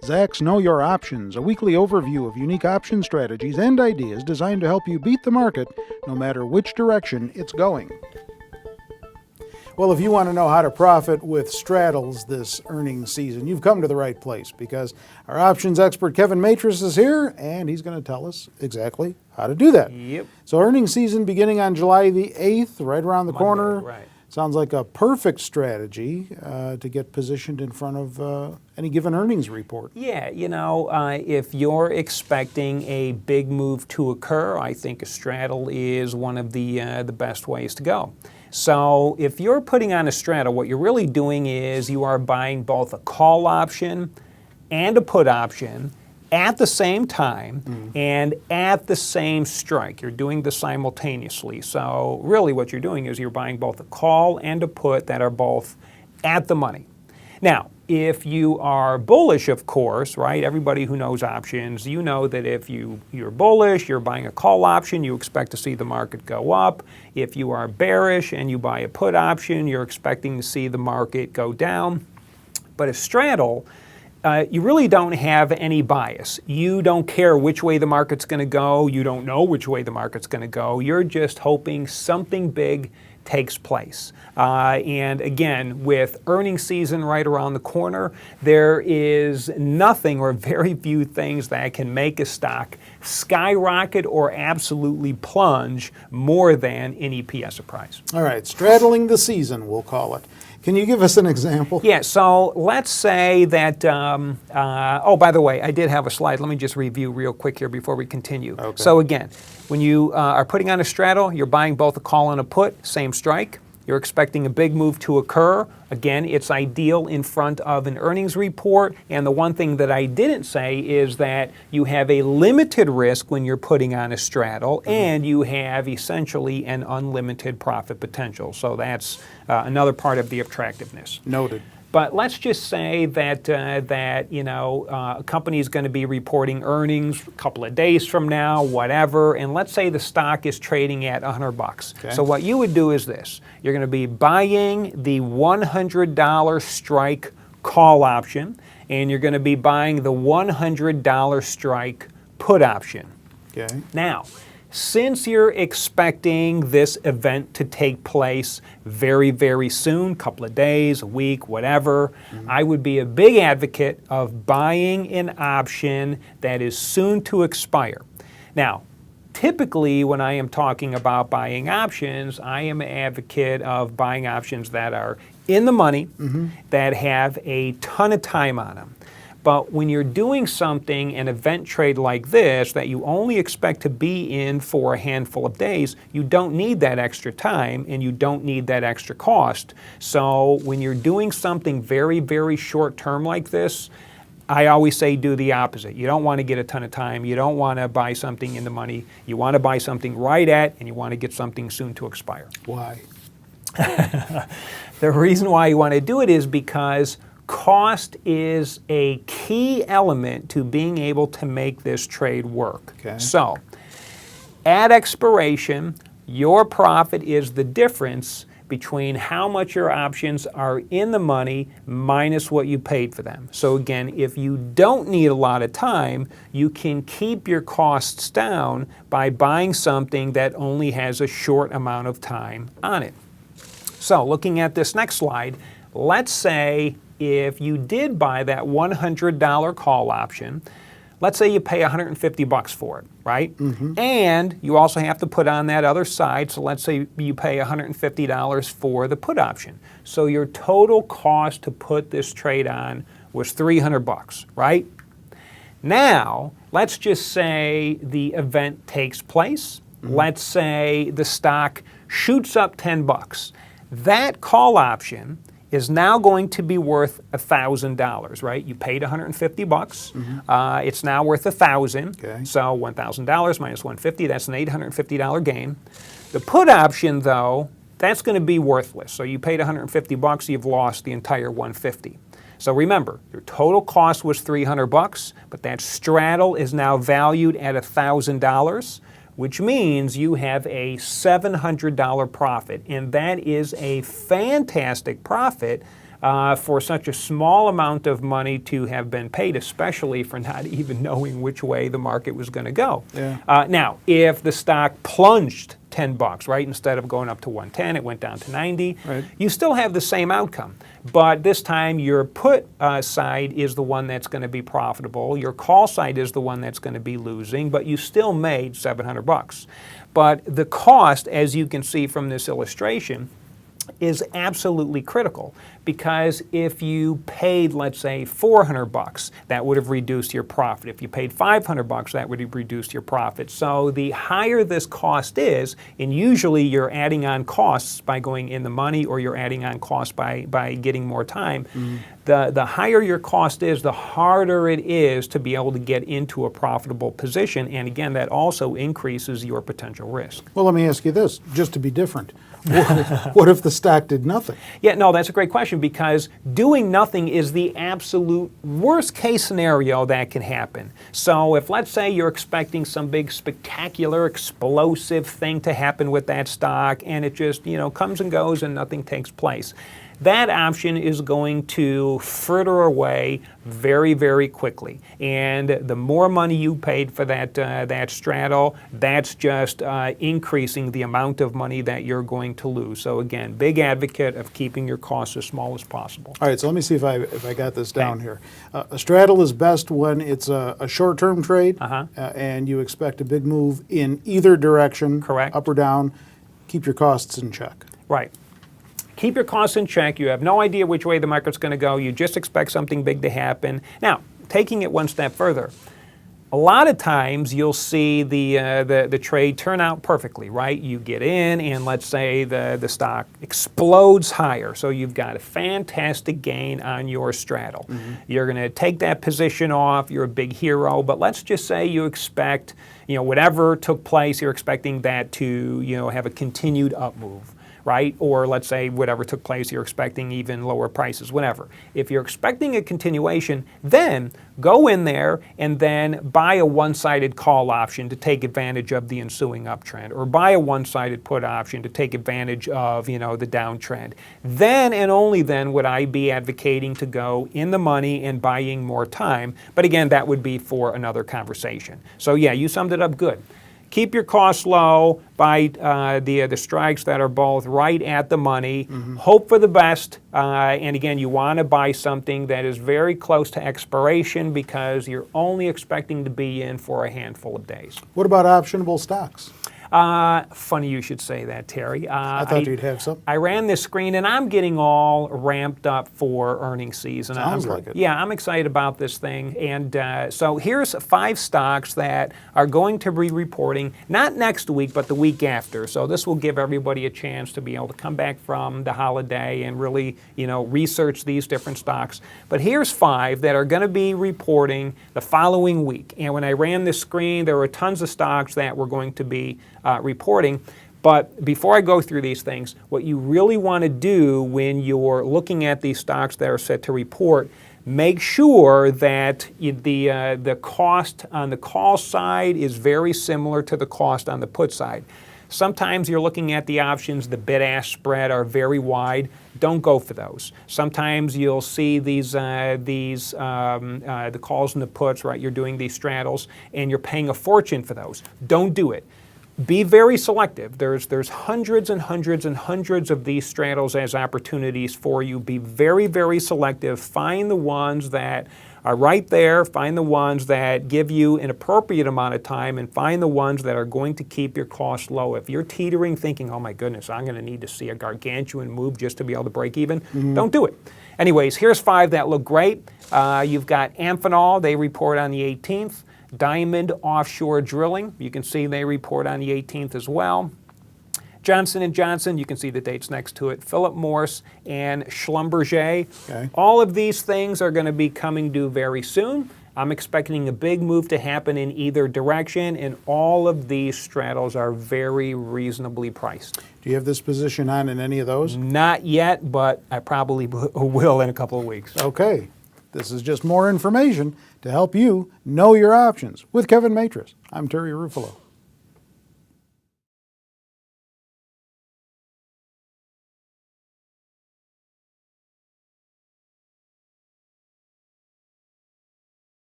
Zach's Know Your Options, a weekly overview of unique option strategies and ideas designed to help you beat the market no matter which direction it's going. Well, if you want to know how to profit with straddles this earnings season, you've come to the right place because our options expert Kevin Matris is here and he's going to tell us exactly how to do that. Yep. So earnings season beginning on July the 8th, right around the corner. Right. Sounds like a perfect strategy to get positioned in front of any given earnings report. Yeah, if you're expecting a big move to occur, I think a straddle is one of the best ways to go. So if you're putting on a straddle, what you're really doing is you are buying both a call option and a put option at the same time and at the same strike. You're doing this simultaneously. So really what you're doing is you're buying both a call and a put that are both at the money. Now, if you are bullish, of course, right, everybody who knows options, you know that if you're bullish, you're buying a call option, you expect to see the market go up. If you are bearish and you buy a put option, you're expecting to see the market go down. But a straddle, you really don't have any bias. You don't care which way the market's going to go. You don't know which way the market's going to go. You're just hoping something big takes place. And again, with earnings season right around the corner, there is nothing or very few things that can make a stock skyrocket or absolutely plunge more than an EPS surprise. All right, straddling the season, we'll call it. Can you give us an example? Yeah, so let's say that, oh, by the way, I did have a slide. Let me just review real quick here before we continue. Okay. So again, when you are putting on a straddle, you're buying both a call and a put, same strike. You're expecting a big move to occur. Again, it's ideal in front of an earnings report. And the one thing that I didn't say is that you have a limited risk when you're putting on a straddle, and you have essentially an unlimited profit potential. So that's another part of the attractiveness. Noted. But let's just say that a company is going to be reporting earnings a couple of days from now, whatever, and let's say the stock is trading at $100. Okay. So what you would do is this: you're going to be buying the $100 strike call option, and you're going to be buying the $100 strike put option. Okay. Now, since you're expecting this event to take place very, very soon, couple of days, a week, whatever, I would be a big advocate of buying an option that is soon to expire. Now, typically when I am talking about buying options, I am an advocate of buying options that are in the money, that have a ton of time on them. But when you're doing something, an event trade like this, that you only expect to be in for a handful of days, you don't need that extra time and you don't need that extra cost. So when you're doing something very, very short term like this, I always say do the opposite. You don't want to get a ton of time. You don't want to buy something in the money. You want to buy something right at, and you want to get something soon to expire. Why? The reason why you want to do it is because cost is a key element to being able to make this trade work. Okay. So, at expiration, your profit is the difference between how much your options are in the money minus what you paid for them. So again, if you don't need a lot of time, you can keep your costs down by buying something that only has a short amount of time on it. So looking at this next slide, let's say if you did buy that $100 call option, let's say you pay $150 for it, right? And you also have to put on that other side, so let's say you pay $150 for the put option. So your total cost to put this trade on was $300, right? Now, let's just say the event takes place. Let's say the stock shoots up $10. That call option is now going to be worth $1,000, right? You paid $150. It's now worth $1,000. Okay. So $1,000 minus $150, that's an $850 gain. The put option, though, that's going to be worthless. So you paid $150, you've lost the entire $150. So remember, your total cost was $300, but that straddle is now valued at $1,000. Which means you have a $700 profit, and that is a fantastic profit for such a small amount of money to have been paid, especially for not even knowing which way the market was going to go. Yeah. Now, if the stock plunged $10, right, instead of going up to 110, it went down to 90, Right. you still have the same outcome. But this time your put side is the one that's going to be profitable. Your call side is the one that's going to be losing, but you still made $700. But the cost, as you can see from this illustration, is absolutely critical, because if you paid, let's say, $400, that would have reduced your profit. If you paid $500, that would have reduced your profit. So the higher this cost is, and usually you're adding on costs by going in the money, or you're adding on costs by getting more time, the higher your cost is, the harder it is to be able to get into a profitable position. And again, that also increases your potential risk. Well, let me ask you this, just to be different. What if the stock did nothing? Yeah, no, that's a great question, because doing nothing is the absolute worst case scenario that can happen. So if, let's say, you're expecting some big, spectacular, explosive thing to happen with that stock, and it just, comes and goes and nothing takes place, that option is going to fritter away very, very quickly. And the more money you paid for that straddle, that's just increasing the amount of money that you're going to lose. So again, big advocate of keeping your costs as small as possible. All right, so let me see if I got this down here. A straddle is best when it's a short-term trade, and you expect a big move in either direction, Correct. Up or down. Keep your costs in check. Right. Keep your costs in check. You have no idea which way the market's going to go. You just expect something big to happen. Now, taking it one step further, a lot of times you'll see the trade turn out perfectly, right? You get in, and let's say the stock explodes higher. So you've got a fantastic gain on your straddle. You're going to take that position off. You're a big hero. But let's just say you expect, whatever took place, you're expecting that to, have a continued up move, right? Or let's say whatever took place, you're expecting even lower prices, whatever. If you're expecting a continuation, then go in there and then buy a one-sided call option to take advantage of the ensuing uptrend, or buy a one-sided put option to take advantage of, the downtrend. Then and only then would I be advocating to go in the money and buying more time. But again, that would be for another conversation. So yeah, you summed it up good. Keep your costs low, buy the strikes that are both right at the money, hope for the best, and again, you want to buy something that is very close to expiration, because you're only expecting to be in for a handful of days. What about optionable stocks? Funny you should say that, Terry. I thought you'd have some. I ran this screen, and I'm getting all ramped up for earnings season. Sounds like it. Yeah, I'm excited about this thing. And so here's 5 stocks that are going to be reporting, not next week, but the week after. So this will give everybody a chance to be able to come back from the holiday and really, research these different stocks. But here's 5 that are going to be reporting the following week. And when I ran this screen, there were tons of stocks that were going to be reporting. But before I go through these things, what you really want to do when you're looking at these stocks that are set to report, make sure that the cost on the call side is very similar to the cost on the put side. Sometimes you're looking at the options, the bid-ask spread are very wide. Don't go for those. Sometimes you'll see the calls and the puts, right? You're doing these straddles, and you're paying a fortune for those. Don't do it. Be very selective. There's hundreds and hundreds and hundreds of these straddles as opportunities for you. Be very, very selective. Find the ones that are right there. Find the ones that give you an appropriate amount of time, and find the ones that are going to keep your costs low. If you're teetering thinking, oh my goodness, I'm going to need to see a gargantuan move just to be able to break even, don't do it. Anyways, here's 5 that look great. You've got Amphenol. They report on the 18th. Diamond Offshore Drilling, you can see they report on the 18th as well. Johnson & Johnson, you can see the dates next to it. Philip Morris and Schlumberger. Okay. All of these things are going to be coming due very soon. I'm expecting a big move to happen in either direction, and all of these straddles are very reasonably priced. Do you have this position on in any of those? Not yet, but I probably will in a couple of weeks. Okay. This is just more information to help you know your options. With Kevin Matris, I'm Terry Ruffalo.